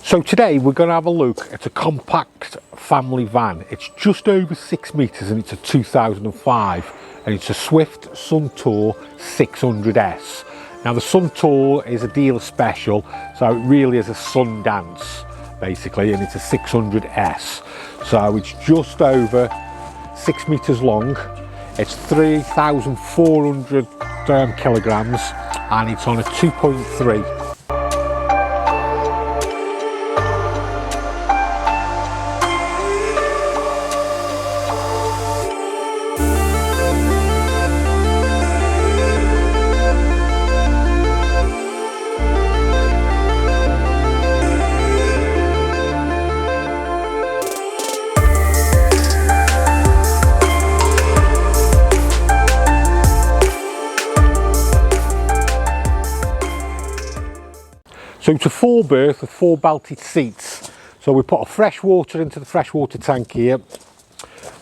So today we're going to have a look at a compact family van. It's just over 6 metres and it's a 2005 and it's a Swift Suntor 600S. Now the Suntor is a dealer special, so it really is a Sundance basically, and it's a 600S. So it's just over 6 metres long, it's 3,400 kilograms and it's on a 2.3. So it's a 4-berth with 4 belted seats. So we put a fresh water into the freshwater tank here.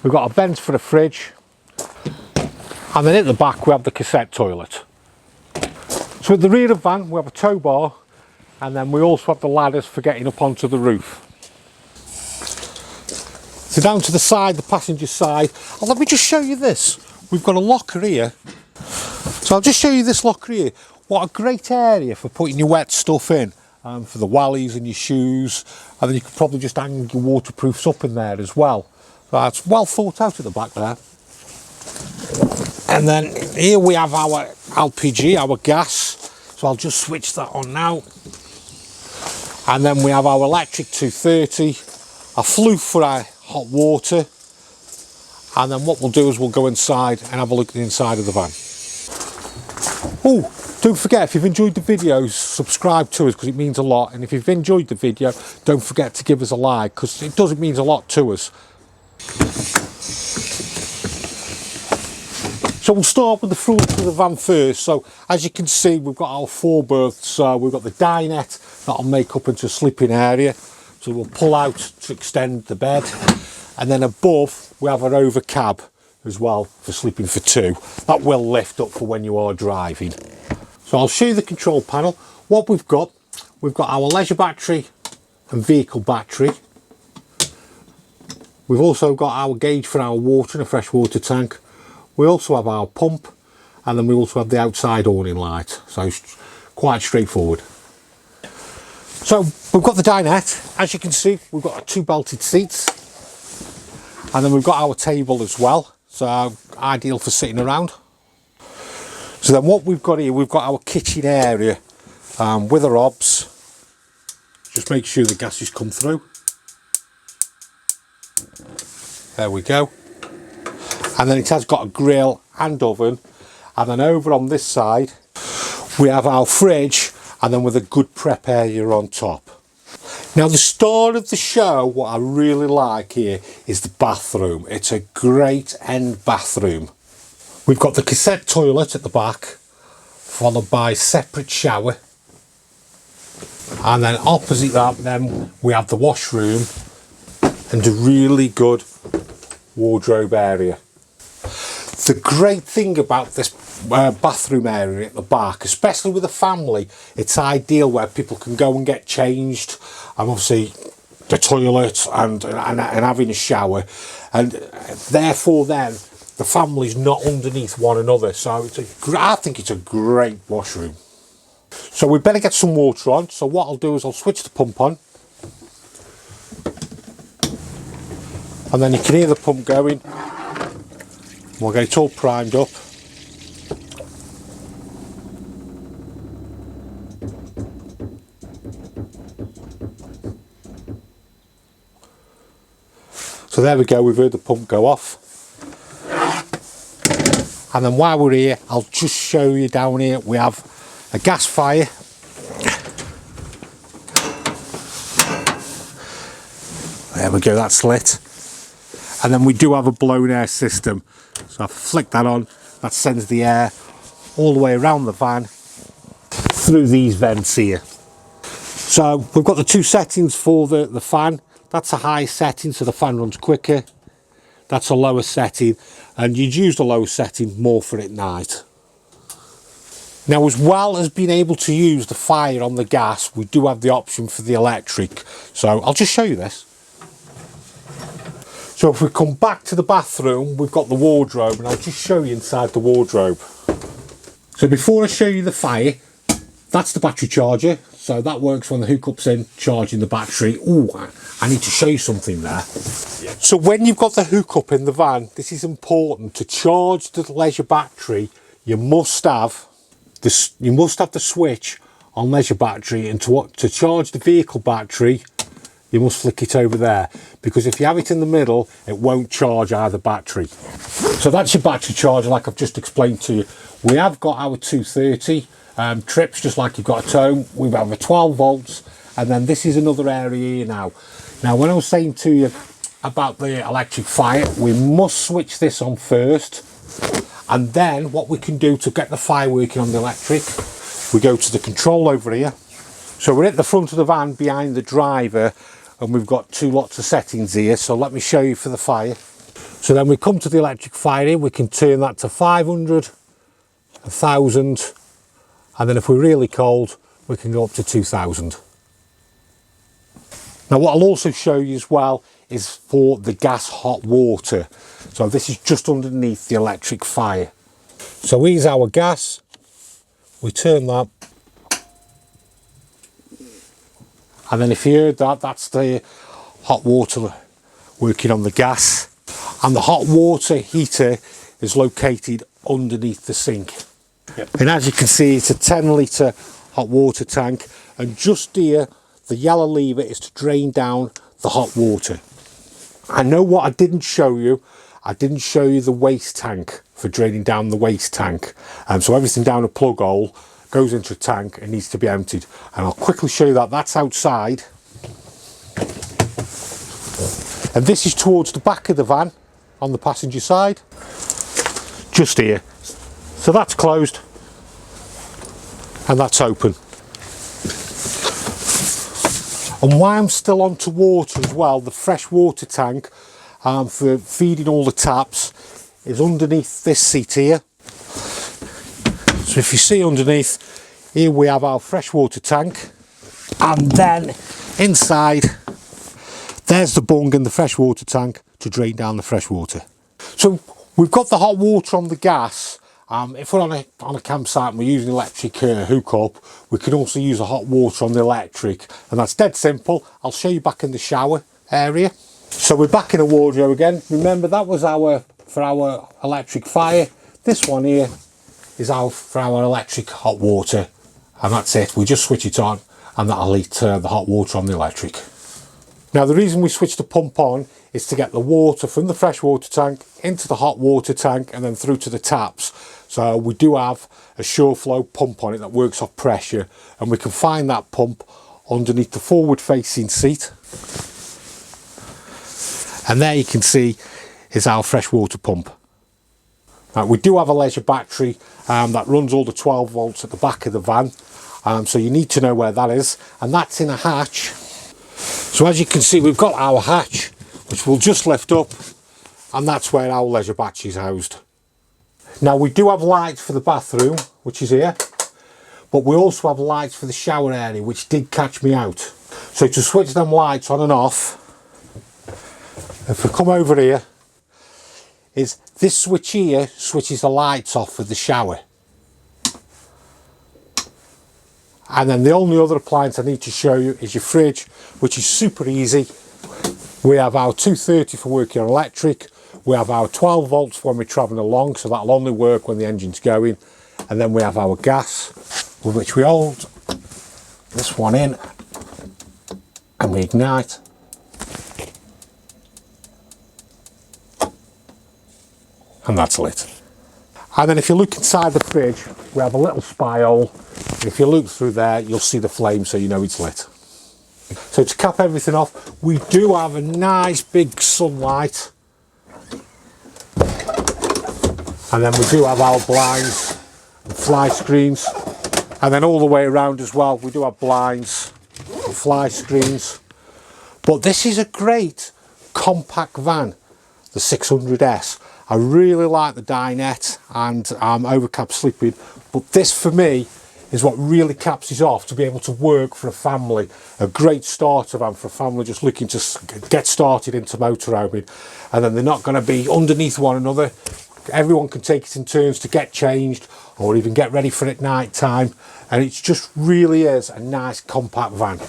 We've got a vent for the fridge. And then at the back we have the cassette toilet. So at the rear of the van we have a tow bar, and then we also have the ladders for getting up onto the roof. So down to the side, the passenger side, and let me just show you this. We've got a locker here. So I'll just show you this locker here. What a great area for putting your wet stuff in, for the wellies and your shoes, and then you could probably just hang your waterproofs up in there as well. So that's well thought out at the back there. And then here we have our LPG, our gas, so I'll just switch that on now. And then we have our electric 230, a flue for our hot water, and then what we'll do is we'll go inside and have a look at the inside of the van. Oh, don't forget, if you've enjoyed the videos, subscribe to us because it means a lot. And if you've enjoyed the video, don't forget to give us a like because it does mean a lot to us. So we'll start with the front of the van first. So as you can see, we've got our 4 berths. We've got the dinette that'll make up into a sleeping area. So we'll pull out to extend the bed. And then above, we have our over cab as well for sleeping for 2. That will lift up for when you are driving. So I'll show you the control panel. What we've got our leisure battery and vehicle battery. We've also got our gauge for our water in a freshwater tank. We also have our pump, and then we also have the outside awning light. So it's quite straightforward. So we've got the dinette. As you can see, we've got 2 belted seats. And then we've got our table as well. So ideal for sitting around. So then what we've got here, we've got our kitchen area with our hobs. Just make sure the gases come through. There we go. And then it has got a grill and oven. And then over on this side, we have our fridge, and then with a good prep area on top. Now the star of the show, what I really like here, is the bathroom. It's a great end bathroom. We've got the cassette toilet at the back, followed by a separate shower. And then opposite that, then we have the washroom and a really good wardrobe area. The great thing about this bathroom area at the back, especially with a family, it's ideal where people can go and get changed, and obviously the toilet and having a shower, and therefore then the family's not underneath one another. So I think it's a great washroom. So we better get some water on. So what I'll do is I'll switch the pump on, and then you can hear the pump going. We'll get it all primed up. So there we go, we've heard the pump go off. And then while we're here, I'll just show you down here, we have a gas fire. There we go, that's lit. And then we do have a blown air system. So I flick that on, that sends the air all the way around the van through these vents here. So we've got the 2 settings for the fan. That's a high setting, so the fan runs quicker. That's a lower setting, and you'd use the lower setting more for at night. Now, as well as being able to use the fire on the gas, we do have the option for the electric. So I'll just show you this. So if we come back to the bathroom, we've got the wardrobe, and I'll just show you inside the wardrobe. So before I show you the fire, that's the battery charger. So that works when the hookup's in, charging the battery. Oh, I need to show you something there. So when you've got the hookup in the van, this is important. To charge the leisure battery, you must have the switch on leisure battery, and to charge the vehicle battery, you must flick it over there, because if you have it in the middle, it won't charge either battery. So that's your battery charger, like I've just explained to you. We have got our 230 trips, just like you've got at home. We have a 12 volts, and then this is another area here now. Now, when I was saying to you about the electric fire, we must switch this on first, and then what we can do to get the fire working on the electric, we go to the control over here. So we're at the front of the van behind the driver, and we've got two lots of settings here. So let me show you for the fire. So then we come to the electric fire here, we can turn that to 500, 1000, and then if we're really cold, we can go up to 2000. Now, what I'll also show you as well is for the gas hot water. So this is just underneath the electric fire. So here's our gas. We turn that. And then if you heard that, that's the hot water working on the gas. And the hot water heater is located underneath the sink. Yep. And as you can see, it's a 10 litre hot water tank. And just here, the yellow lever is to drain down the hot water. I know what I didn't show you. I didn't show you the waste tank for draining down the waste tank. So everything down a plug hole goes into a tank and needs to be emptied. And I'll quickly show you that. That's outside. And this is towards the back of the van on the passenger side. Just here. So that's closed. And that's open. And while I'm still onto water as well, the fresh water tank for feeding all the taps is underneath this seat here. So if you see underneath, here we have our freshwater tank, and then inside there's the bung in the freshwater tank to drain down the fresh water. So we've got the hot water on the gas. If we're on a campsite and we're using electric hookup, we can also use the hot water on the electric, and that's dead simple. I'll show you back in the shower area. So we're back in a wardrobe again. Remember, that was for our electric fire. This one here is for our electric hot water, and that's it. We just switch it on and that'll heat the hot water on the electric. Now, the reason we switch the pump on is to get the water from the freshwater tank into the hot water tank and then through to the taps. So we do have a sure flow pump on it that works off pressure, and we can find that pump underneath the forward facing seat. And there you can see is our freshwater pump. Now, we do have a leisure battery that runs all the 12 volts at the back of the van, so you need to know where that is, and that's in a hatch. So as you can see, we've got our hatch, which we'll just lift up, and that's where our leisure battery is housed. Now, we do have lights for the bathroom, which is here, but we also have lights for the shower area, which did catch me out. So to switch them lights on and off, if we come over here, is this switch here switches the lights off for the shower. And then the only other appliance I need to show you is your fridge, which is super easy. We have our 230 for working on electric. We have our 12 volts when we're travelling along, so that'll only work when the engine's going. And then we have our gas, with which we hold this one in and we ignite. And that's lit. And then if you look inside the fridge, we have a little spy hole. If you look through there, you'll see the flame, so you know it's lit. So to cap everything off, we do have a nice big sunlight. And then we do have our blinds and fly screens. And then all the way around as well, we do have blinds and fly screens. But this is a great compact van, the 600S. I really like the dinette and overcab sleeping, but this for me is what really caps it off, to be able to work for a family. A great starter van for a family just looking to get started into motorhoming, and then they're not going to be underneath one another. Everyone can take it in turns to get changed or even get ready for it night time, and it just really is a nice compact van.